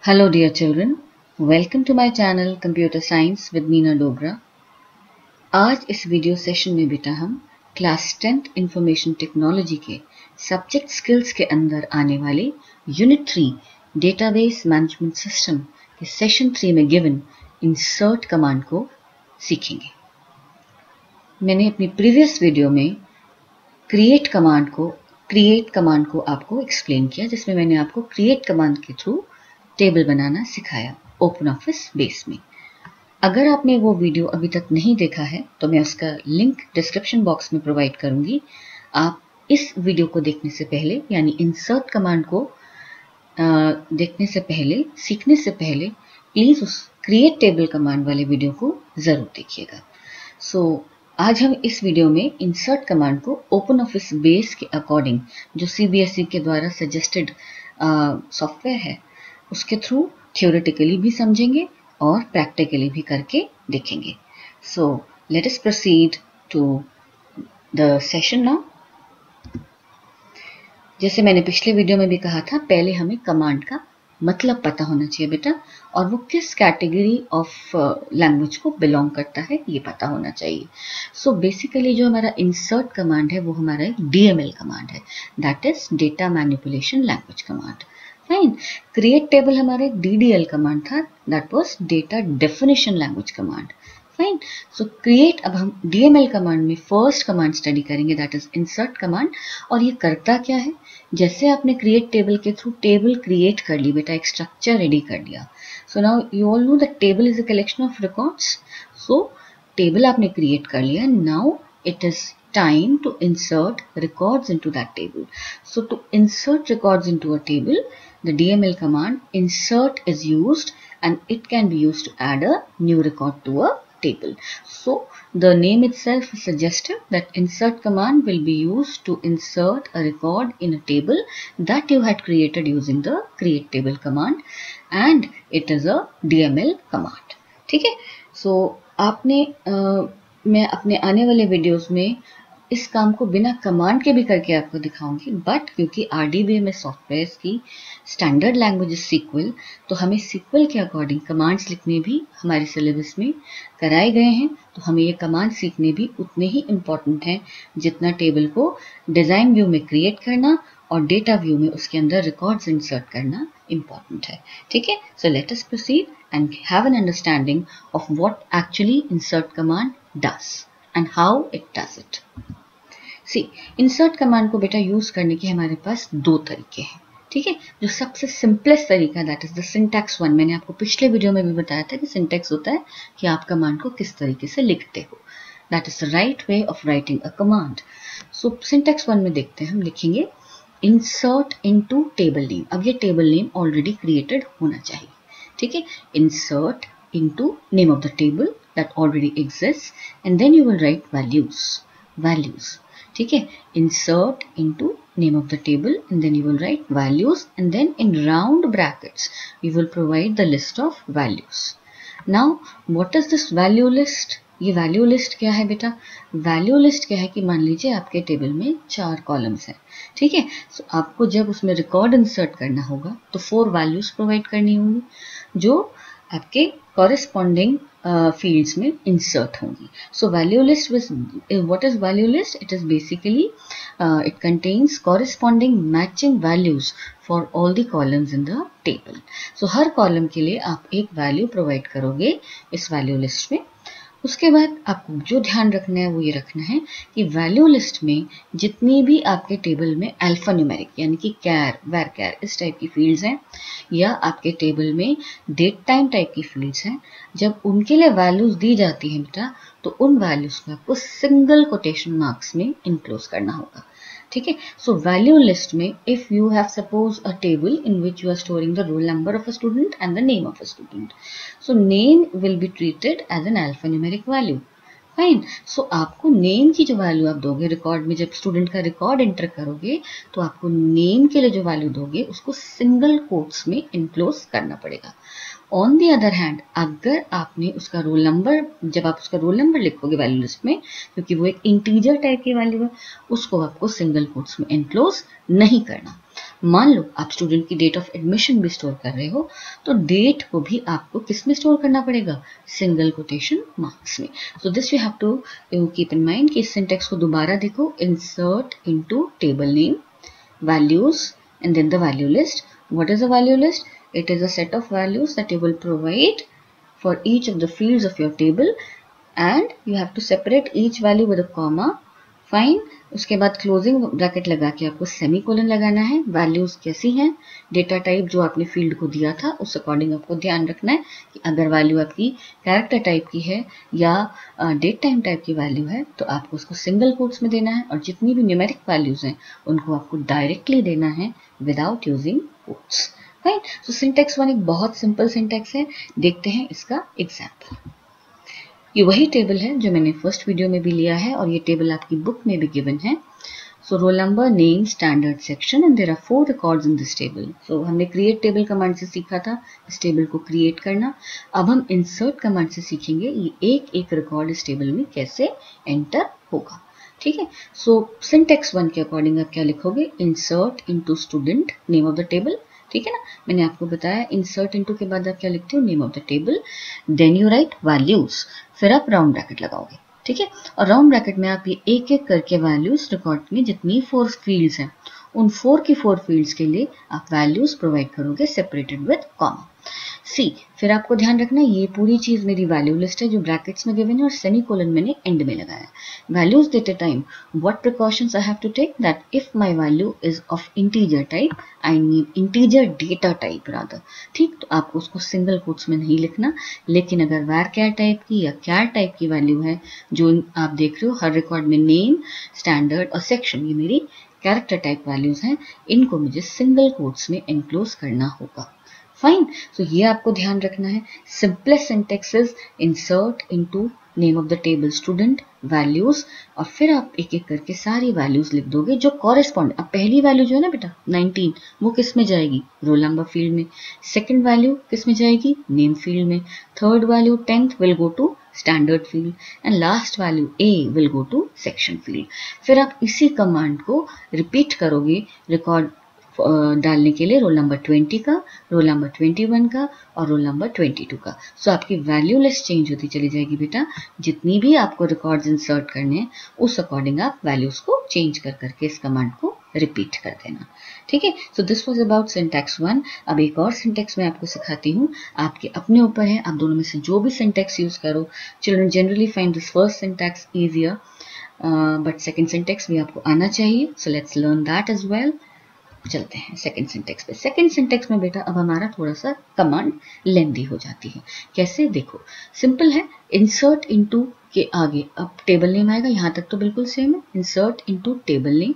Hello dear children, welcome to my channel Computer Science with Meena Dogra। आज इस video session में बेटा हम क्लास 10th इंफॉर्मेशन टेक्नोलॉजी के सब्जेक्ट स्किल्स के अंदर आने वाले यूनिट 3 डेटाबेस मैनेजमेंट सिस्टम के सेशन 3 में गिवन इंसर्ट कमांड को सीखेंगे। मैंने अपनी प्रीवियस वीडियो में क्रिएट कमांड को आपको एक्सप्लेन किया, जिसमें मैंने आपको क्रिएट कमांड के थ्रू टेबल बनाना सिखाया ओपन ऑफिस बेस में। अगर आपने वो वीडियो अभी तक नहीं देखा है तो मैं उसका लिंक डिस्क्रिप्शन बॉक्स में प्रोवाइड करूंगी। आप इस वीडियो को देखने से पहले, यानी इंसर्ट कमांड को देखने से पहले, सीखने से पहले प्लीज उस क्रिएट टेबल कमांड वाले वीडियो को जरूर देखिएगा। आज हम इस वीडियो में इंसर्ट कमांड को ओपन ऑफिस बेस के अकॉर्डिंग, जो सीबीएसई के द्वारा सजेस्टेड सॉफ्टवेयर है, उसके थ्रू थियोरेटिकली भी समझेंगे और प्रैक्टिकली भी करके देखेंगे। So let us proceed to the session now. जैसे मैंने पिछले वीडियो में भी कहा था, पहले हमें कमांड का मतलब पता होना चाहिए बेटा, और वो किस कैटेगरी ऑफ लैंग्वेज को बिलोंग करता है ये पता होना चाहिए। सो बेसिकली जो हमारा इंसर्ट कमांड है वो हमारा एक डीएमएल कमांड है, that is data manipulation language command. Fine. Create table हमारा एक डीडीएल कमांड था, that was data definition language command. Fine. So create, अब हम डीएमएल कमांड में फर्स्ट कमांड स्टडी करेंगे, दैट इज इंसर्ट कमांड। और ये करता क्या है, जैसे आपने क्रिएट टेबल के थ्रू टेबल क्रिएट कर ली बेटा, एक स्ट्रक्चर रेडी कर लिया। So now you all know that table is a collection of records. So table आपने क्रिएट कर लिया, now it is time to insert records into that table. So to insert records into a table, the DML command insert is used, and it can be used to add a new record to a table. So the name itself is suggestive that insert command will be used to insert a record in a table that you had created using the create table command, and it is a DML command. ठीक है। So आपने मैं अपने आने वाले videos में इस काम को बिना कमांड के भी करके आपको दिखाऊंगी, बट क्योंकि आरडीबीएमएस सॉफ्टवेयर की स्टैंडर्ड लैंग्वेज इज सीक्वल, तो हमें सीक्वल के अकॉर्डिंग कमांड्स लिखने भी हमारे सिलेबस में कराए गए हैं। तो हमें ये कमांड सीखने भी उतने ही इम्पॉर्टेंट हैं जितना टेबल को डिजाइन व्यू में क्रिएट करना और डेटा व्यू में उसके अंदर रिकॉर्ड्स इंसर्ट करना इम्पॉर्टेंट है। ठीक है। सो let us proceed and have an understanding of what actually insert command does and how it does it. See, insert command को बेटा यूज करने के हमारे पास दो तरीके हैं। ठीक है। जो सबसे सिंपलेस्ट तरीका, that is the syntax one. मैंने आपको पिछले वीडियो में भी बताया था कि सिंटैक्स होता है कि आप कमांड को किस तरीके से लिखते हो, that is the right way of writing a command. So syntax one में देखते हैं, हम लिखेंगे इंसर्ट इनटू टेबल नेम। अब ये टेबल नेम ऑलरेडी क्रिएटेड होना चाहिए। ठीक है। insert into name of the table that already exists, and then you will write values. ठीक है। insert into name of the table, and then you will write values, and then in round brackets you will provide the list of values. Now what is this value list? ये value list क्या है बेटा? Value list क्या है कि मान लीजिए आपके टेबल में 4 कॉलम्स हैं। ठीक है। सो आपको जब उसमें रिकॉर्ड इंसर्ट करना होगा तो 4 वैल्यूज प्रोवाइड करनी होंगी जो आपके कॉरेस्पॉन्डिंग फील्ड्स में इंसर्ट होंगी। सो value list, what is value list? It is basically it contains corresponding matching values for all the columns in the table. So her column के लिए आप एक वैल्यू प्रोवाइड करोगे इस वैल्यू लिस्ट में। उसके बाद आपको जो ध्यान रखना है वो ये रखना है कि वैल्यू लिस्ट में जितनी भी आपके टेबल में अल्फा न्यूमेरिक, यानी कि कैर, वेर कैर, इस टाइप की फील्ड्स हैं, या आपके टेबल में डेट टाइम टाइप की फील्ड्स हैं, जब उनके लिए वैल्यूज दी जाती हैं बेटा, तो उन वैल्यूज को आपको सिंगल कोटेशन मार्क्स में इनक्लोज करना होगा। ठीक है। सो वैल्यू लिस्ट में if you have suppose a table in which you are storing the roll number of a student and the name of a student, so name will be treated as an alphanumeric value. Fine. So आपको name की जो value आप दोगे record में, जब student का record enter करोगे तो आपको नेम के लिए जो वैल्यू दोगे उसको सिंगल कोट्स में इनक्लोज करना पड़ेगा। ऑन दी अदर हैंड, अगर आपने उसका रोल नंबर, जब आप उसका रोल नंबर लिखोगे वैल्यू लिस्ट में, क्योंकि वो एक इंटीजर टाइप की वैल्यू है, उसको आपको सिंगल कोट्स में एनक्लोज नहीं करना। मान लो आप स्टूडेंट की डेट ऑफ एडमिशन भी स्टोर कर रहे हो, तो डेट को भी आपको किस में स्टोर करना पड़ेगा? सिंगल कोटेशन मार्क्स में। So this you have to keep in mind कि इस सिंटेक्स को दोबारा देखो, insert into table name, values, and then the value list. What is a value list? It is a set of values that you will provide for each of the fields of your table, and you have to separate each value with a comma. Fine. उसके बाद closing bracket लगा के आपको semi colon लगाना है। Values कैसी हैं? Data type जो आपने फील्ड को दिया था उस अकॉर्डिंग आपको ध्यान रखना है कि अगर वैल्यू आपकी कैरेक्टर टाइप की है या डेट टाइम टाइप की वैल्यू है तो आपको उसको सिंगल कोट्स में देना है, और जितनी भी न्यूमेरिक वैल्यूज हैं उनको आपको डायरेक्टली देना है without using quotes. Fine. So syntax 1 एक बहुत सिंपल सिंटेक्स है। देखते हैं इसका एग्जाम्पल। ये वही टेबल है जो मैंने फर्स्ट वीडियो में भी लिया है और ये टेबल आपकी बुक में भी गिवन है। So roll number, name, standard, section, and there are 4 records in this table. So हमने क्रिएट टेबल कमांड से सीखा था इस टेबल को क्रिएट करना। अब हम इंसर्ट कमांड से सीखेंगे ये एक एक रिकॉर्ड इस टेबल में कैसे एंटर होगा। ठीक है। सो सिंटेक्स 1 के अकॉर्डिंग आप क्या लिखोगे? Insert into student, name of the table. ठीक है ना, मैंने आपको बताया इंसर्ट इनटू के बाद आप क्या लिखते हो? Name of the table. Then you write values, फिर आप राउंड ब्रैकेट लगाओगे। ठीक है, और राउंड ब्रैकेट में आप ये एक एक करके वैल्यूज रिकॉर्ड में जितनी 4 फील्ड्स हैं उन 4 की 4 फील्ड्स के लिए आप वैल्यूज प्रोवाइड करोगे सेपरेटेड विद कॉमा। सी, फिर आपको ध्यान रखना ये पूरी चीज मेरी वैल्यू लिस्ट है जो ब्रैकेट्स में गिवन है और सेमी कोलन मैंने एंड में लगाया है। वैल्यूज देते time what precautions I have to take? That if my value is of integer type, I mean integer data type rather. ठीक, तो आपको उसको सिंगल कोट्स में नहीं लिखना, लेकिन अगर var टाइप की या कैर टाइप की वैल्यू है जो आप देख रहे हो हर रिकॉर्ड में नेम, स्टैंडर्ड और सेक्शन, ये मेरी कैरेक्टर टाइप वैल्यूज हैं, इनको मुझे सिंगल कोट्स में एनक्लोज करना होगा। फाइन। सो ये आपको ध्यान रखना है। Simplest syntax is insert into name of the table student, values, और फिर आप एक एक करके सारी वैल्यूज लिख दोगे जो कॉरेस्पॉन्ड। अब पहली वैल्यू जो है ना बेटा 19, वो किस में जाएगी? रोल नंबर फील्ड में। सेकंड वैल्यू किस में जाएगी? नेम फील्ड में। Third value 10th will go to standard field, and last value A will go to section field. फिर आप इसी कमांड को रिपीट करोगे रिकॉर्ड डालने के लिए रोल नंबर 20 का, रोल नंबर 21 का और रोल नंबर 22 का। सो आपकी वैल्यू लिस्ट चेंज होती चली जाएगी बेटा। जितनी भी आपको रिकॉर्ड्स इंसर्ट करने हैं उस अकॉर्डिंग आप वैल्यूज को चेंज कर करके इस कमांड को रिपीट कर देना। ठीक है। So this was about syntax 1। अब एक और सिंटैक्स मैं आपको सिखाती हूँ, आपके अपने ऊपर है, आप दोनों में से जो भी सिंटैक्स यूज करो। Children generally find this first syntax easier, but second syntax भी आपको आना चाहिए। So let's learn that as well. चलते हैं सेकंड सिंटेक्स पे। सेकंड सिंटेक्स में बेटा अब हमारा थोड़ा सा कमांड लेंदी हो जाती है। कैसे? देखो, सिंपल है। इंसर्ट इनटू के आगे अब टेबल नेम आएगा, यहां तक तो बिल्कुल सेम है। इंसर्ट इनटू टेबल नेम,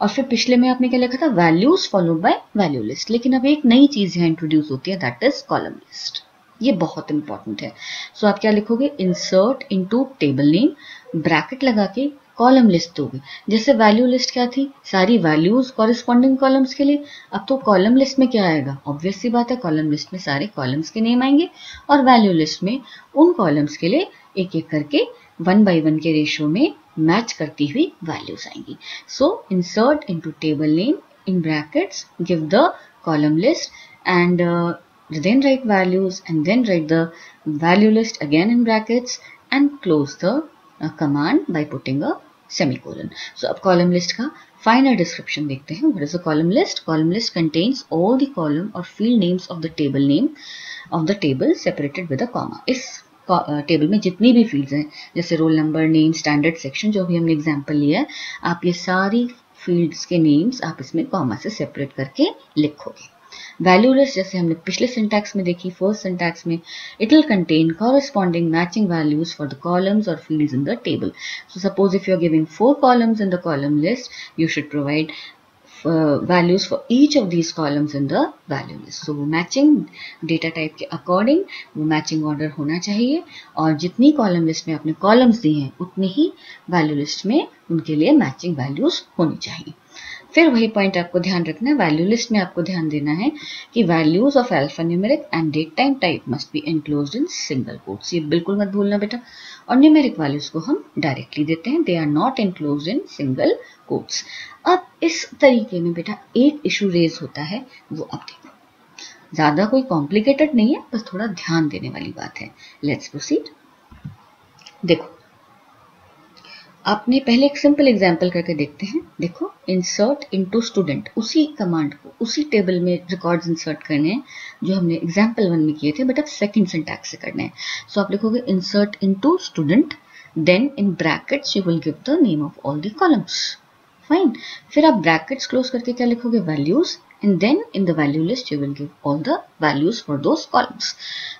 और फिर पिछले में आपने क्या लिखा था? Values followed by value list. लेकिन अब एक नई चीज यहां इंट्रोड्यूस होती है, दैट इज कॉलम लिस्ट। ये बहुत इंपॉर्टेंट है। सो आप क्या लिखोगे? Insert into table name, bracket लगा के कॉलम लिस्ट दोगे। जैसे वैल्यू लिस्ट क्या थी? सारी वैल्यूज कॉरेस्पॉन्डिंग कॉलम्स के लिए। अब तो कॉलम लिस्ट में क्या आएगा? ऑब्वियस सी बात है, कॉलम लिस्ट में सारे कॉलम्स के नेम आएंगे, और वैल्यू लिस्ट में उन कॉलम्स के लिए एक एक करके 1 by 1 के रेशियो में मैच करती हुई वैल्यूज आएंगी। So insert into table name in brackets, give the column list, and then write values, and then write the value list again in brackets, and close the command by putting a semicolon. So अब column list का final description देखते हैं. What is a column list? Column list contains all the column or field names of the table name of the table separated with a comma. इस table में जितनी भी fields हैं, जैसे role number, name, standard, section, जो भी हमने example लिया है, आप ये सारी फील्ड्स के नेम्स आप इसमें कॉमा से सेपरेट करके लिखोगे. वैल्यू लिस्ट जैसे हमने पिछले सिंटैक्स में देखी, फर्स्ट सिंटैक्स में, it will contain corresponding matching values for the columns और fields in the table. So suppose if you are giving 4 columns in the column list, you should provide values for each of these columns in the value list. So वो matching data type के according वो matching order होना चाहिए, और जितनी column list में आपने columns दी हैं उतनी ही value list में उनके लिए matching values होनी चाहिए. फिर वही पॉइंट आपको ध्यान रखना है, वैल्यू लिस्ट में आपको ध्यान देना है कि values of alphanumeric and date time type must be enclosed in single quotes. ये बिल्कुल मत भूलना बेटा. और न्यूमेरिक वैल्यूज को हम डायरेक्टली देते हैं, they are not enclosed in single quotes. अब इस तरीके में बेटा एक इशू रेज होता है, वो अब देखो ज्यादा कोई कॉम्प्लिकेटेड नहीं है, बस थोड़ा ध्यान देने वाली बात है। Let's proceed. देखो आपने पहले एक सिंपल एग्जांपल करके देखते हैं। देखो इंसर्ट इनटू स्टूडेंट, उसी कमांड को उसी टेबल में रिकॉर्ड्स इंसर्ट करने हैं जो हमने एग्जांपल 1 में किए थे, बट अब सेकंड सिंटैक्स से करने हैं। सो आप लिखोगे insert into student, then in brackets you will give the name of all the columns. Fine, फिर आप ब्रैकेट्स क्लोज करके क्या लिखोगे, values, and then in the value list you will give all the values for those columns.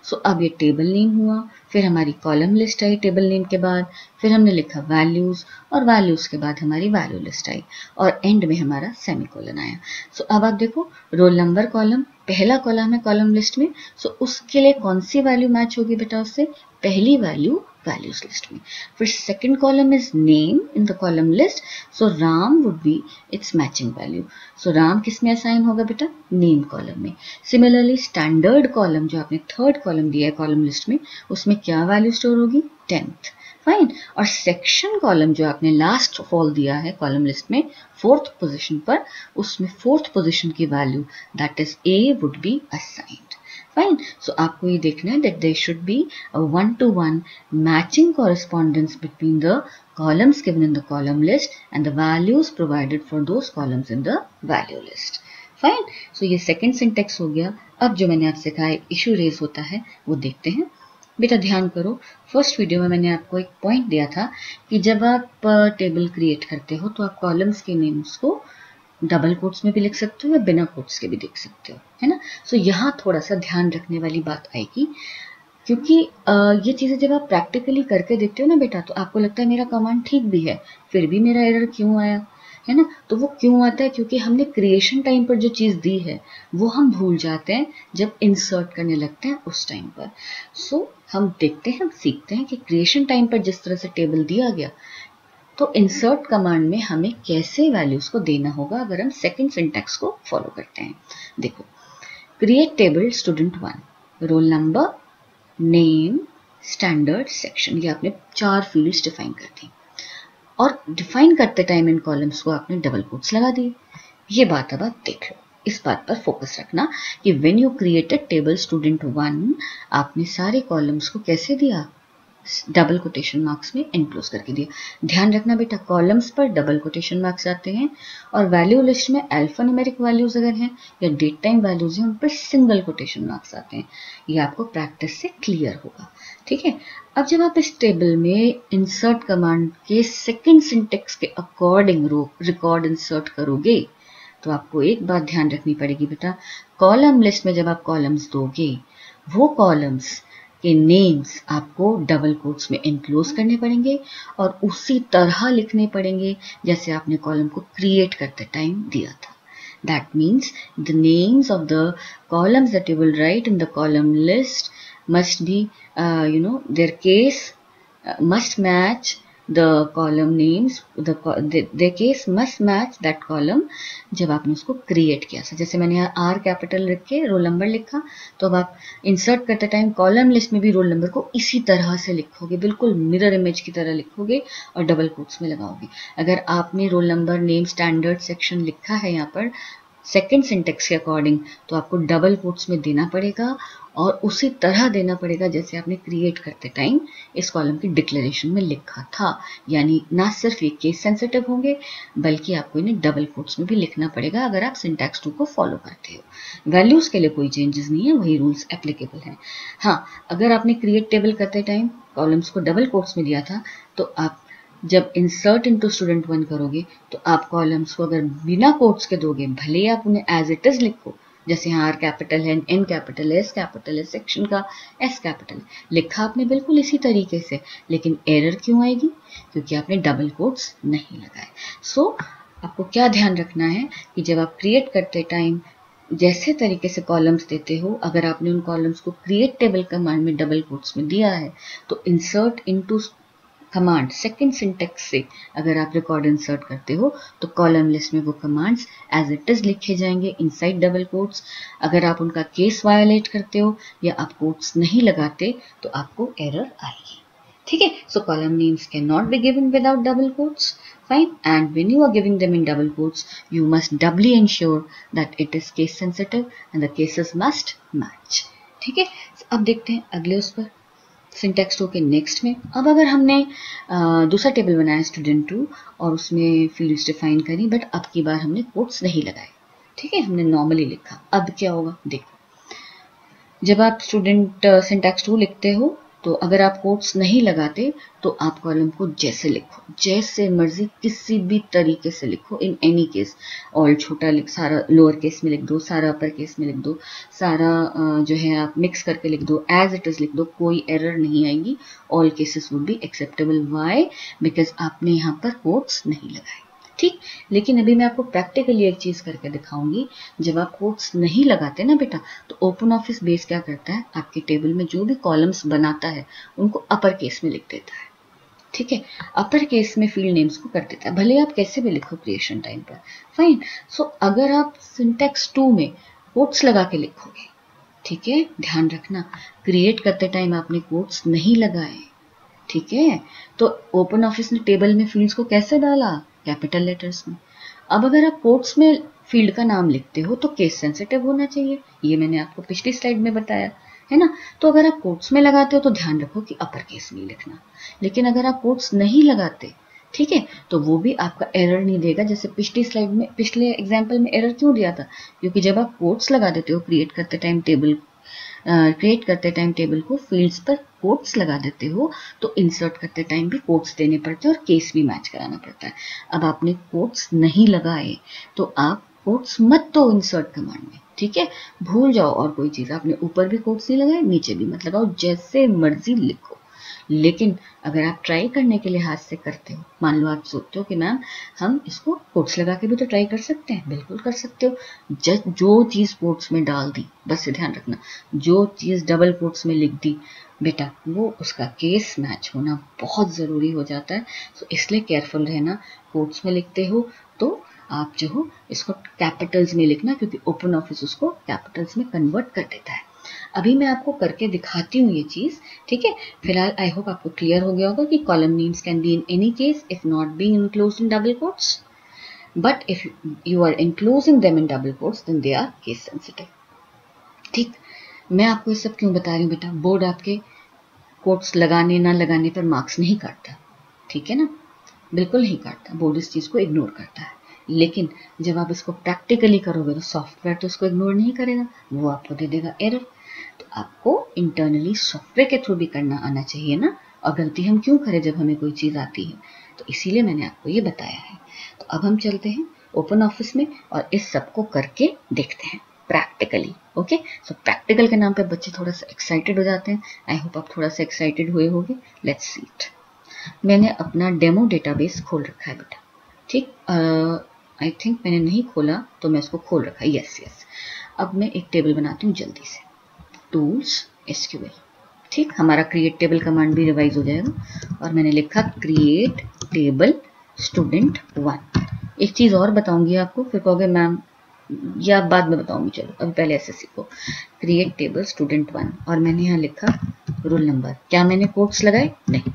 So अब ये table name हुआ, फिर हमारी कॉलम लिस्ट आई टेबल नेम के बाद, फिर हमने लिखा वैल्यूज, और वैल्यूज के बाद हमारी वैल्यू लिस्ट आई, और एंड में हमारा सेमीकोलन आया। सो अब आप देखो रोल नंबर कॉलम पहला कॉलम है कॉलम लिस्ट में, सो उसके लिए कौन सी वैल्यू मैच होगी बेटा, उससे पहली वैल्यू वैल्यूज लिस्ट में। फिर second column is name in the column list, so Ram would be its matching value. So Ram किस में असाइन होगा बेटा, नेम कॉलम में। सिमिलरली स्टैंडर्ड कॉलम जो आपने थर्ड कॉलम दिया है कॉलम लिस्ट में, उसमें क्या वैल्यू स्टोर होगी, 10th। फाइन, और सेक्शन कॉलम जो आपने लास्ट ऑफ ऑल दिया है कॉलम लिस्ट में 4th पोजीशन पर, उसमें 4th पोजीशन की value that is A would be assigned. Fine, so आपको ये देखना है that there should be a 1-to-1 matching correspondence between the columns given in the column list and the values provided for those columns in the value list. Fine, so ये second syntax हो गया। अब जो मैंने आपसे कहा issue raise होता है वो देखते हैं। बेटा ध्यान करो, फर्स्ट वीडियो में मैंने आपको एक पॉइंट दिया था कि जब आप टेबल क्रिएट करते हो तो आप कॉलम्स के नेम्स को डबल कोट्स में भी लिख सकते हो या बिना कोट्स के भी लिख सकते हो, है ना। सो यहाँ थोड़ा सा ध्यान रखने वाली बात आएगी, क्योंकि ये चीज़ें जब आप प्रैक्टिकली करके देखते हो ना बेटा, तो आपको लगता है मेरा कमांड ठीक भी है, फिर भी मेरा एरर क्यों आया, है ना। तो वो क्यों आता है, क्योंकि हमने क्रिएशन टाइम पर जो चीज़ दी है वो हम भूल जाते हैं जब इंसर्ट करने लगते हैं उस टाइम पर। सो हम देखते हैं, हम सीखते हैं कि क्रिएशन टाइम पर जिस तरह से टेबल दिया गया, तो इंसर्ट कमांड में हमें कैसे वैल्यूज को देना होगा अगर हम सेकेंड सिंटैक्स को फॉलो करते हैं। देखो, create table student 1, role number, name, standard, section, ये आपने 4 फील्ड्स डिफाइन कर दी, और डिफाइन करते टाइम इन कॉलम्स को आपने डबल कोट्स लगा दिए। ये बात अब आप देख लो, इस बात पर फोकस रखना कि when you created table student 1 आपने सारे कॉलम्स को कैसे दिया, डबल कोटेशन मार्क्स में एनक्लोज करके दिया। ध्यान रखना बेटा, कॉलम्स पर डबल कोटेशन मार्क्स आते हैं, और वैल्यू लिस्ट में अल्फान्यूमेरिक वैल्यूज अगर हैं या डेट टाइम वैल्यूज हैं उन पर सिंगल कोटेशन मार्क्स आते हैं। ये आपको प्रैक्टिस से क्लियर होगा, ठीक है। अब जब आप इस टेबल में इंसर्ट कमांड के सेकेंड सिंटेक्स के अकॉर्डिंग रिकॉर्ड इंसर्ट करोगे, तो आपको एक बात ध्यान रखनी पड़ेगी बेटा, कॉलम लिस्ट में जब आप कॉलम्स दोगे, वो कॉलम्स के नेम्स आपको डबल कोट्स में एनक्लोज करने पड़ेंगे और उसी तरह लिखने पड़ेंगे जैसे आपने कॉलम को क्रिएट करते टाइम दिया था। That means the names of the columns that you will write in the column list must be, their case must match the column names, their case must match that column जब आपने उसको create किया था। जैसे मैंने यहाँ are capital लिख के रोल नंबर लिखा, तो अब आप इंसर्ट करते टाइम कॉलम लिस्ट में भी रोल नंबर को इसी तरह से लिखोगे, बिल्कुल मिरर इमेज की तरह लिखोगे और डबल कोट्स में लगाओगे। अगर आपने role number, name, standard, section लिखा है यहाँ पर सेकेंड सिंटेक्स के अकॉर्डिंग, तो आपको डबल कोट्स में देना पड़ेगा और उसी तरह देना पड़ेगा जैसे आपने क्रिएट करते टाइम इस कॉलम की डिक्लेरेशन में लिखा था। यानी ना सिर्फ ये केस सेंसिटिव होंगे, बल्कि आपको इन्हें डबल कोट्स में भी लिखना पड़ेगा अगर आप सिंटैक्स 2 को फॉलो करते हो। वैल्यूज के लिए कोई चेंजेस नहीं है, वही रूल्स एप्लीकेबल हैं। हाँ, अगर आपने क्रिएट टेबल करते टाइम कॉलम्स को डबल कोट्स में दिया था, तो आप जब इंसर्ट इनटू स्टूडेंट 1 करोगे तो आप कॉलम्स को अगर बिना कोट्स के दोगे, भले आप उन्हें एज इट इज लिखो, जैसे यहाँ आर कैपिटल है, एन कैपिटल है, एस कैपिटल है, सेक्शन का एस कैपिटल लिखा आपने बिल्कुल इसी तरीके से, लेकिन एरर क्यों आएगी, क्योंकि आपने डबल कोट्स नहीं लगाए। सो आपको क्या ध्यान रखना है कि जब आप क्रिएट करते टाइम जैसे तरीके से कॉलम्स देते हो, अगर आपने उन कॉलम्स को क्रिएट टेबल कमांड में डबल कोट्स में दिया है, तो insert into command second syntax से अगर आप रिकॉर्ड इंसर्ट करते हो तो कॉलम लिस्ट में वो कमांड्स एज इट इज लिखे जाएंगे इनसाइड डबल कोट्स। अगर आप उनका केस वायोलेट करते हो या आप कोट्स नहीं लगाते तो आपको एरर आएगी, ठीक है। सो column names can not be given without double quotes. Fine. And when you are giving them in double quotes, you must doubly ensure that it is case sensitive and the cases must match. ठीक है, अब देखते हैं अगले उस पर syntax 2 के next में. अब अगर हमने दूसरा टेबल बनाया स्टूडेंट 2 और उसमें फील्ड्स डिफाइन करी, बट अब की बार हमने कोट्स नहीं लगाए. ठीक है, हमने नॉर्मली लिखा. अब क्या होगा देखो, जब आप स्टूडेंट सिंटैक्स 2 लिखते हो तो अगर आप कोट्स नहीं लगाते तो आप कॉलम को जैसे लिखो, जैसे मर्जी किसी भी तरीके से लिखो. इन एनी केस ऑल छोटा लिख, सारा लोअर केस में लिख दो, सारा अपर केस में लिख दो, सारा जो है आप मिक्स करके लिख दो, एज इट इज लिख दो, कोई एरर नहीं आएगी. All cases would be acceptable. Why? Because आपने यहाँ पर कोट्स नहीं लगाए. ठीक, लेकिन अभी मैं आपको प्रैक्टिकली एक चीज करके दिखाऊंगी. जब आप कोट्स नहीं लगाते ना बेटा, तो ओपन ऑफिस बेस क्या करता है, आपके टेबल में जो भी कॉलम्स बनाता है उनको अपर केस में लिख देता है. ठीक है, अपर केस में फील्ड नेम्स को कर देता है, भले आप कैसे भी लिखो क्रिएशन टाइम पर. फाइन. सो अगर आप सिंटैक्स 2 में कोट्स लगा के लिखोगे, ठीक है, ध्यान रखना क्रिएट करते टाइम आपने कोट्स नहीं लगाए. ठीक है, तो ओपन ऑफिस ने टेबल में फील्ड्स को कैसे डाला, कैपिटल लेटर्स में. अब अगर आप कोट्स में फील्ड का नाम लिखते हो तो केस सेंसिटिव होना चाहिए. ये मैंने आपको पिछली स्लाइड में बताया है ना. तो अगर आप कोट्स में लगाते हो तो ध्यान रखो कि अपर केस में लिखना. लेकिन अगर आप कोट्स नहीं लगाते, ठीक है, तो वो भी आपका एरर नहीं देगा. जैसे पिछली स्लाइड में, पिछले एग्जाम्पल में एरर क्यों दिया था, क्योंकि जब आप कोट्स लगा देते हो क्रिएट करते टाइम टेबल को फील्ड्स पर कोट्स लगा देते हो, तो इंसर्ट करते टाइम भी कोट्स देने पड़ते हैं और केस भी मैच कराना पड़ता है. अब आपने कोट्स नहीं लगाए तो आप कोट्स मत दो इंसर्ट कमांड में. ठीक है, भूल जाओ. और कोई चीज आपने ऊपर भी कोट्स नहीं लगाए, नीचे भी मत लगाओ, जैसे मर्जी लिखो. लेकिन अगर आप ट्राई करने के लिए हाथ से करते हो, मान लो आप सोचते हो कि मैम हम इसको कोट्स लगा के भी तो ट्राई कर सकते हैं, बिल्कुल कर सकते हो. जो चीज कोट्स में डाल दी, बस ध्यान रखना, जो चीज डबल कोट्स में लिख दी बेटा, वो उसका केस मैच होना बहुत जरूरी हो जाता है. तो इसलिए केयरफुल रहना. कोट्स में लिखते हो तो आप जो हो इसको कैपिटल्स में लिखना, क्योंकि ओपन ऑफिस उसको कैपिटल्स में कन्वर्ट कर देता है. अभी मैं आपको करके दिखाती हूँ ये चीज. ठीक है, फिलहाल आई होप आपको क्लियर हो गया होगा कि column names can be in any case if not being enclosed in double quotes, but if you are enclosing them in double quotes then they are case sensitive. ठीक, मैं आपको ये सब क्यों बता रही हूँ बेटा, बोर्ड आपके कोट्स लगाने ना लगाने पर मार्क्स नहीं काटता. ठीक है ना, बिल्कुल नहीं काटता, बोर्ड इस चीज को इग्नोर करता है. लेकिन जब आप इसको प्रैक्टिकली करोगे तो सॉफ्टवेयर तो उसको इग्नोर नहीं करेगा, वो आपको दे देगा एरर. तो आपको इंटरनली सॉफ्टवेयर के थ्रू भी करना आना चाहिए ना. और गलती हम क्यों करें जब हमें कोई चीज आती है, तो इसीलिए मैंने आपको ये बताया है. तो अब हम चलते हैं ओपन ऑफिस में और इस सब को करके देखते हैं प्रैक्टिकली. ओके, सो प्रैक्टिकल के नाम पे बच्चे थोड़ा सा एक्साइटेड हो जाते हैं. आई होप आप थोड़ा सा एक्साइटेड हुए होंगे. Let's see it. मैंने अपना डेमो डेटाबेस खोल रखा है बेटा. ठीक, आई थिंक मैंने नहीं खोला तो मैं इसको खोल रखा है. यस. अब मैं एक टेबल बनाती हूँ जल्दी से. Tools SQL. ठीक, हमारा क्रिएट टेबल कमांड भी रिवाइज हो जाएगा. और मैंने लिखा क्रिएट टेबल स्टूडेंट 1. एक चीज और बताऊंगी आपको, फिर कहोगे मैम, या बाद में बताऊंगी, चलो अभी पहले ऐसे सीखो. क्रिएट टेबल स्टूडेंट 1 और मैंने यहाँ लिखा रोल नंबर. क्या मैंने कोट्स लगाए? नहीं.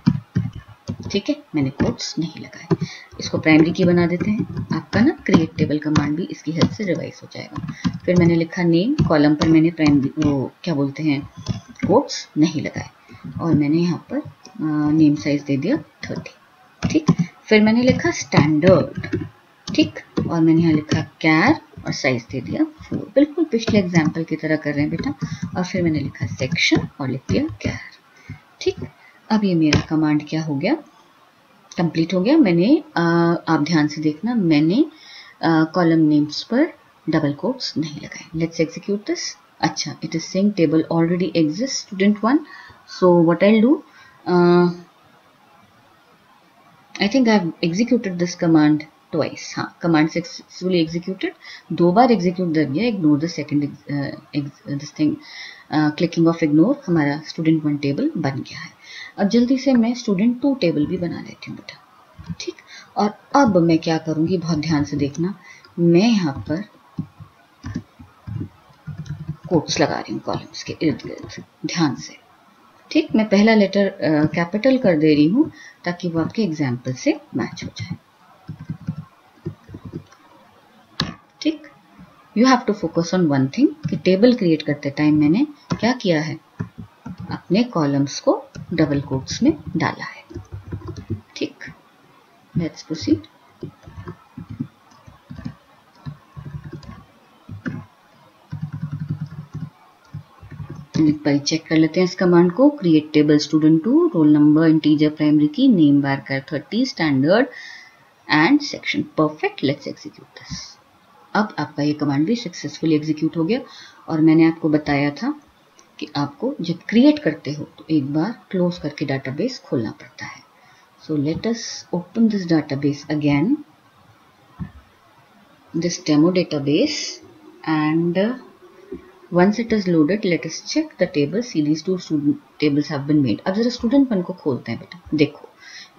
ठीक है, मैंने कोट्स नहीं लगाए. इसको प्राइमरी की बना देते हैं. आपका ना क्रिएट टेबल कमांड भी इसकी हेल्प से रिवाइज हो जाएगा. फिर मैंने लिखा नेम. कॉलम पर मैंने प्राइमरी वो क्या बोलते हैं कोट्स नहीं लगाए और मैंने यहाँ पर नेम साइज दे दिया 30. ठीक, फिर मैंने लिखा स्टैंडर्ड. ठीक, और मैंने यहाँ लिखा कैर और साइज दे दिया 4. बिल्कुल पिछले एग्जाम्पल की तरह कर रहे हैं बेटा. और फिर मैंने लिखा सेक्शन और लिख दिया कैर. ठीक, अब ये मेरा कमांड क्या हो गया, कंप्लीट हो गया. मैंने आप ध्यान से देखना, मैंने कॉलम नेम्स पर डबल कोट्स नहीं लगाए. Let's execute this. अच्छा, it is saying table already exist student 1. So what I will do, I think I have executed this command twice. हाँ, कमांड सक्सेसफुली एग्जीक्यूटेड. 2 बार एग्जीक्यूट कर दिया. Ignore the second this thing, clicking off ignore. हमारा student 1 table बन गया है. अब जल्दी से मैं स्टूडेंट 2 टेबल भी बना लेती हूँ बेटा. ठीक, और अब मैं क्या करूंगी, बहुत ध्यान से देखना, मैं यहाँ पर कोट्स लगा रही हूँ कॉलम्स के इर्द गिर्द. ध्यान से. ठीक, मैं पहला लेटर कैपिटल कर दे रही हूँ ताकि वो आपके एग्जाम्पल से मैच हो जाए. You have to focus on one thing कि टेबल क्रिएट करते टाइम मैंने क्या किया है, अपने कॉलम्स को डबल कोट्स में डाला है। ठीक, लेट्स प्रोसीड। एक बार चेक कर लेते हैं इस कमांड को। Create table student 2, roll number, integer primary key, name varchar 30, standard and section. Perfect, let's execute this. अब आपका ये कमांड भी सक्सेसफुली एग्जीक्यूट हो गया। और मैंने आपको बताया था कि आपको जब क्रिएट करते हो तो एक बार क्लोज करके डाटाबेस खोलना पड़ता है। सो let us open this database again, this demo database, and once it is loaded, let us check the table. See, these two student tables have been made. अब जरा स्टूडेंट 1 को खोलते हैं बेटा। देखो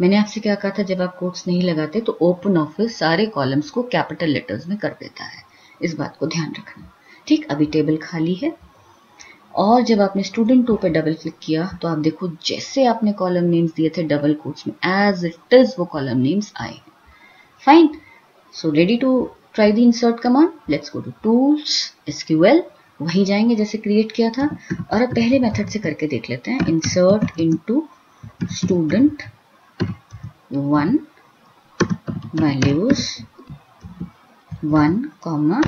मैंने आपसे क्या कहा था, जब आप कोट्स नहीं लगाते तो ओपन ऑफिस सारे कॉलम्स को कैपिटल लेटर्स में कर देता है। इस बात को ध्यान रखना। ठीक, अभी टेबल खाली है और जब आपने स्टूडेंट 2 पे डबल क्लिक किया तो आप देखो जैसे आपने कॉलम नेम्स दिए थे डबल कोट्स में, एज इट इज वो कॉलम नेम्स आए। Fine, so ready to try the insert command. Let's go to tools, SQL, वहीं जाएंगे जैसे क्रिएट किया था। और अब पहले मेथड से करके देख लेते हैं। Insert into student 1 values 1 comma,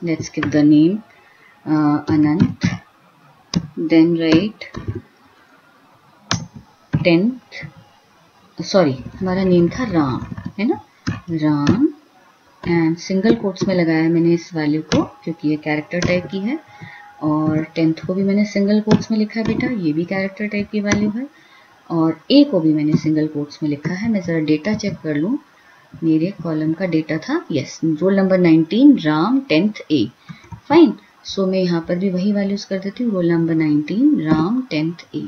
let's give the name Anant, then write 10th, sorry हमारा नेम था राम, है ना, राम, एंड सिंगल कोट्स में लगाया मैंने इस वैल्यू को क्योंकि ये कैरेक्टर टाइप की है। और 10th को भी मैंने सिंगल कोट्स में लिखा है बेटा, ये भी कैरेक्टर टाइप की वैल्यू है। और ए को भी मैंने सिंगल कोट्स में लिखा है। मैं ज़रा डेटा चेक कर लूँ, मेरे कॉलम का डेटा था, yes, roll number 19, Ram, 10th ए। फाइन, सो मैं यहाँ पर भी वही वैल्यूज कर देती हूँ, रोल नंबर 19, राम, 10th ए,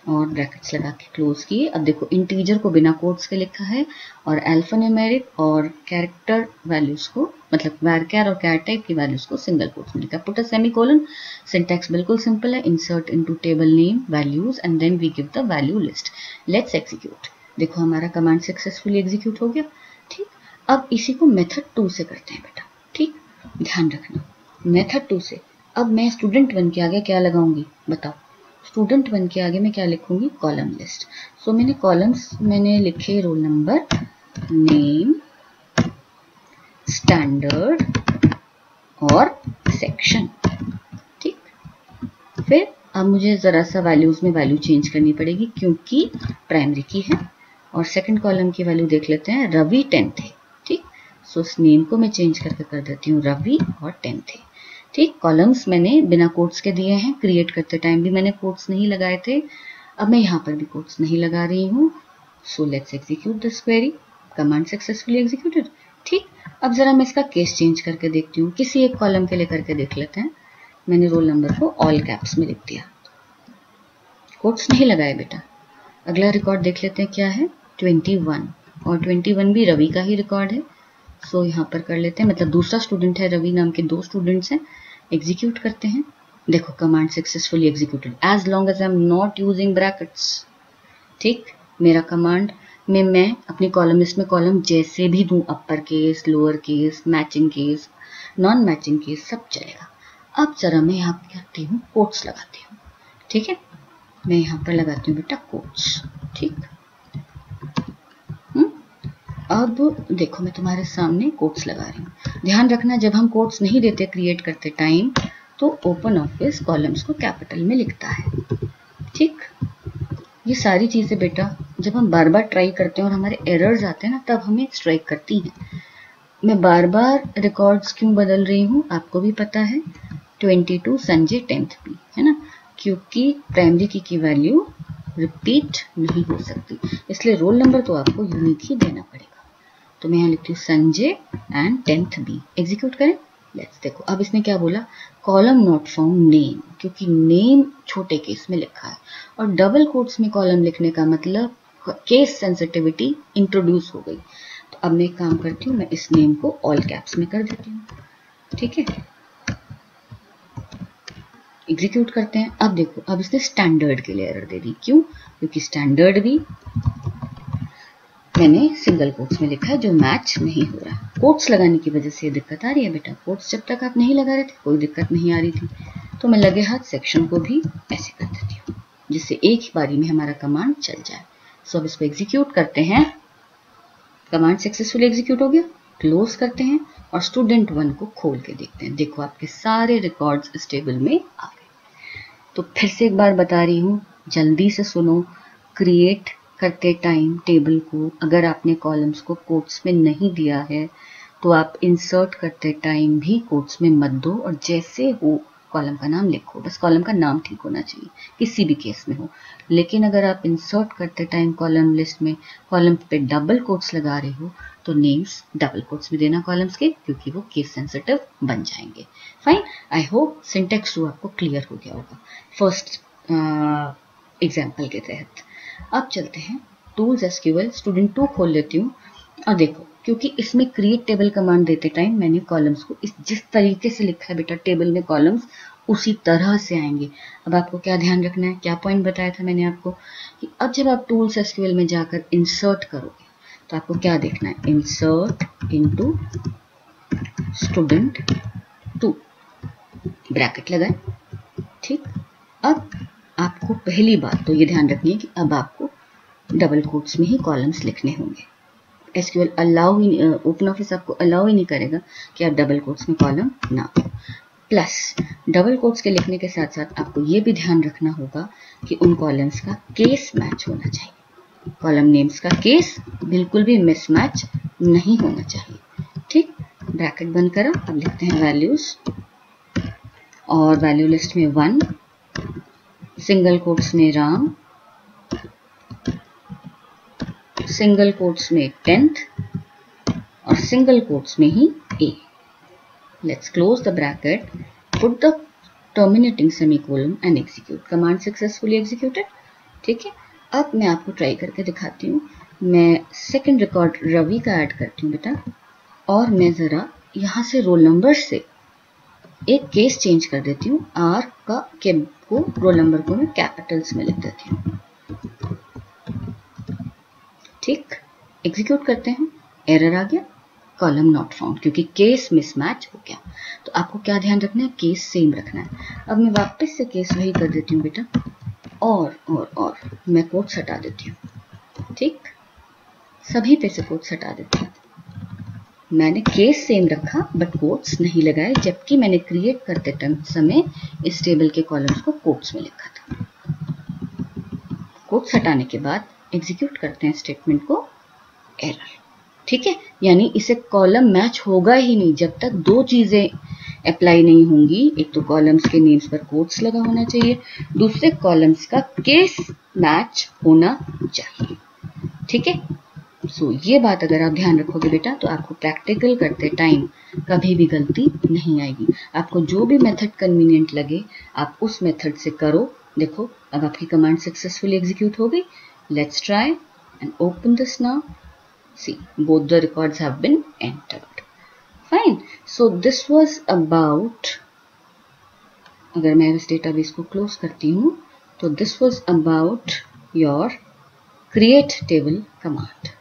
और ब्रैकेट्स लगा के क्लोज किए। अब देखो इंटीजर को बिना कोट्स के लिखा है और अल्फान्यूमेरिक और कैरेक्टर वैल्यूज को, मतलब varchar और कैर टाइप की वैल्यूज को सिंगल कोट्स में लिखा। Put a semicolon. सिंटैक्स बिल्कुल सिंपल है, insert into table name values and then we give the value list. Let's execute. देखो हमारा कमांड सक्सेसफुली एग्जीक्यूट हो गया। ठीक, अब इसी को मेथड 2 से करते हैं बेटा। ठीक, ध्यान रखना, मेथड 2 से अब मैं स्टूडेंट 1 के आगे क्या लगाऊंगी बताओ। स्टूडेंट 1 के आगे मैं क्या लिखूंगी, कॉलम लिस्ट। सो मैंने कॉलम्स मैंने लिखे रोल नंबर, नेम, स्टैंडर्ड और सेक्शन। ठीक, फिर अब मुझे जरा सा वैल्यूज में वैल्यू चेंज करनी पड़ेगी क्योंकि प्राइमरी की है। और सेकंड कॉलम की वैल्यू देख लेते हैं, रवि 10th है। ठीक, सो इस नेम को मैं चेंज करके कर देती हूँ रवि और 10th है। ठीक, कॉलम्स मैंने बिना कोट्स के दिए हैं, क्रिएट करते टाइम भी मैंने कोट्स नहीं लगाए थे। अब मैं यहाँ पर भी कोट्स नहीं लगा रही हूँ। So let's execute this query. Command successfully executed. ठीक, अब जरा मैं इसका केस चेंज करके देखती हूँ, किसी एक कॉलम के लिए करके देख लेते हैं। मैंने रोल नंबर को ऑल कैप्स में लिख दिया, कोट्स नहीं लगाए बेटा। अगला रिकॉर्ड देख लेते हैं क्या है, 21, और 21 भी रवि का ही रिकॉर्ड है। सो यहाँ पर कर लेते हैं, मतलब दूसरा स्टूडेंट है, रवि नाम के 2 स्टूडेंट्स हैं। एग्जीक्यूट करते हैं। देखो command successfully executed as long as I am not using brackets. ठीक, मेरा कमांड में मैं अपनी कॉलम लिस्ट में कॉलम जैसे भी दूं, upper case, lower case, matching case, non matching case, सब चलेगा। अब जरा मैं यहाँ पे करती हूँ, कोट्स लगाती हूँ। ठीक है, मैं यहाँ पर लगाती हूँ बेटा कोट्स। ठीक, अब देखो मैं तुम्हारे सामने कोट्स लगा रही हूँ। ध्यान रखना, जब हम कोट्स नहीं देते क्रिएट करते टाइम तो ओपन ऑफिस कॉलम्स को कैपिटल में लिखता है। ठीक, ये सारी चीजें बेटा जब हम बार बार ट्राई करते हैं और हमारे एरर्स आते हैं ना, तब हमें स्ट्राइक करती हैं। मैं बार बार रिकॉर्ड्स क्यों बदल रही हूँ आपको भी पता है, 22 संजय 10th भी, है ना, क्योंकि प्राइमरी की वैल्यू रिपीट नहीं हो सकती, इसलिए रोल नंबर तो आपको यूनिक ही देना पड़ेगा। तो मैं यहाँ लिखती हूँ Sanjay and 10th B. Execute करें। लेट्स देखो अब इसने क्या बोला, कॉलम नॉट फाउंड नेम, क्योंकि नेम छोटे केस में लिखा है और डबल कोट्स में कॉलम लिखने का मतलब केस सेंसिटिविटी इंट्रोड्यूस हो गई। तो अब मैं एक काम करती हूँ, मैं इस नेम को ऑल कैप्स में कर देती हूँ। ठीक है, एग्जीक्यूट करते हैं। अब देखो अब इसने स्टैंडर्ड के लिए एरर दे दी, क्यों, क्योंकि स्टैंडर्ड भी मैंने सिंगल कोट्स में लिखा है जो मैच नहीं हो रहा। कोट्स लगाने की वजह से ये दिक्कत आ रही है बेटा। कोट्स जब तक आप नहीं लगा रहे थे कोई दिक्कत नहीं आ रही थी, तो मैं लगे हाथ सेक्शन को भी ऐसे कर देती हूँ जिससे एक ही बारी में हमारा कमांड चल जाए। सो अब इसको एग्जीक्यूट करते हैं। कमांड सक्सेसफुली एग्जीक्यूट हो गया। क्लोज करते हैं और स्टूडेंट 1 को खोल के देखते हैं। देखो आपके सारे रिकॉर्ड्स इस टेबल में आ गए। तो फिर से एक बार बता रही हूँ, जल्दी से सुनो। क्रिएट करते टाइम टेबल को अगर आपने कॉलम्स को कोट्स में नहीं दिया है तो आप इंसर्ट करते टाइम भी कोट्स में मत दो, और जैसे हो कॉलम का नाम लिखो। बस कॉलम का नाम ठीक होना चाहिए किसी भी केस में हो। लेकिन अगर आप इंसर्ट करते टाइम कॉलम लिस्ट में कॉलम पे डबल कोट्स लगा रहे हो तो नेम्स डबल कोट्स में देना कॉलम्स के, क्योंकि वो केस सेंसिटिव बन जाएंगे। फाइन, आई होप सिंटेक्स 2 आपको क्लियर हो गया होगा फर्स्ट एग्जाम्पल के तहत। अब चलते हैं टूल्स एसक्यूएल। स्टूडेंट 2 खोल लेती हूँ और देखो, क्योंकि इसमें क्रिएट टेबल कमांड देते टाइम मैंने कॉलम्स को जिस तरीके से लिखा है बेटा टेबल में कॉलम्स उसी तरह से आएंगे। अब आपको क्या ध्यान रखना है, क्या पॉइंट बताया था मैंने आपको कि अब जब आप टूल्स एसक्यूएल में जाकर इंसर्ट करोगे तो आपको क्या देखना है, इंसर्ट इनटू स्टूडेंट 2 ब्रैकेट लगाए। ठीक, अब आपको पहली बात तो ये ध्यान रखनी है कि अब आपको डबल कोट्स में ही कॉलम्स लिखने होंगे। एसक्यूएल अलाउ ही, ओपन ऑफिस आपको अलाउ ही नहीं करेगा कि आप डबल कोट्स में कॉलम ना हो। प्लस डबल कोट्स के लिखने के साथ साथ आपको ये भी ध्यान रखना होगा कि उन कॉलम्स का केस मैच होना चाहिए। कॉलम नेम्स का केस बिल्कुल भी मिसमैच नहीं होना चाहिए। ठीक, ब्रैकेट बंद करो। अब लिखते हैं वैल्यूज, और वैल्यू लिस्ट में 1, सिंगल कोट्स में राम, सिंगल कोट्स में 10th और सिंगल कोट्स में ही A। Let's close the bracket, put the terminating semicolon and execute. Command successfully executed. ठीक है, अब मैं आपको ट्राई करके दिखाती हूँ। मैं सेकंड रिकॉर्ड रवि का ऐड करती हूँ बेटा, और मैं जरा यहाँ से रोल नंबर से एक केस चेंज कर देती हूँ। R का के को रोल नंबर को मैं कैपिटल्स में लिख देती हूँ। ठीक, एग्जीक्यूट करते हैं। एरर आ गया, कॉलम नॉट फाउंड, क्योंकि केस मिसमैच हो गया। तो आपको क्या ध्यान रखना है, केस सेम रखना है। अब मैं वापस से केस वही कर देती हूँ बेटा, और मैं कोट्स हटा देती हूँ। ठीक, सभी पे से कोट्स हटा देती हूँ। मैंने केस सेम रखा बट कोट्स नहीं लगाए, जबकि मैंने क्रिएट करते समय इस टेबल के कॉलम्स को कोट्स में लिखा था। कोट्स हटाने के बाद एग्जीक्यूट करते हैं स्टेटमेंट को। एरर। ठीक है, यानी इसे कॉलम मैच होगा ही नहीं जब तक दो चीजें अप्लाई नहीं होंगी। एक तो कॉलम्स के नेम्स पर कोट्स लगा होना चाहिए, दूसरे कॉलम्स का केस मैच होना चाहिए। ठीक है, सो ये बात अगर आप ध्यान रखोगे बेटा तो आपको प्रैक्टिकल करते टाइम कभी भी गलती नहीं आएगी। आपको जो भी मेथड कन्वीनियंट लगे आप उस मेथड से करो। देखो, अब आपकी कमांड सक्सेसफुली एग्जीक्यूट हो गई। Let's try and open this now. See, both the records have been entered. Fine. So this was about, अगर मैं इस डेटाबेस को क्लोज करती हूँ तो this was about your create table command.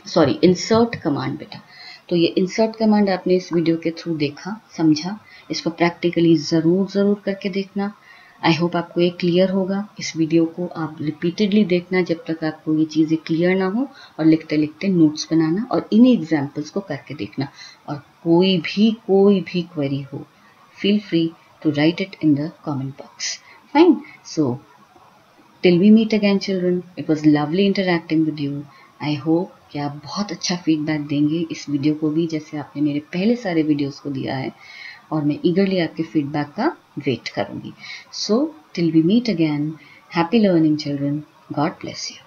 Sorry, insert command बेटा। तो ये insert command आपने इस वीडियो के थ्रू देखा, समझा। इसको प्रैक्टिकली जरूर करके देखना। आई होप आपको ये क्लियर होगा। इस वीडियो को आप रिपीटेडली देखना जब तक आपको ये चीज़ें क्लियर ना हो, और लिखते लिखते नोट्स बनाना और इन्हीं एग्जाम्पल्स को करके देखना। और कोई भी क्वेरी हो, feel free to write it in the comment box. Fine, so till we meet again children, it was lovely interacting with you. I hope कि आप बहुत अच्छा फीडबैक देंगे इस वीडियो को भी, जैसे आपने मेरे पहले सारे वीडियोस को दिया है, और मैं ईगरली आपके फीडबैक का वेट करूंगी। So till we meet again, happy learning children, God bless you.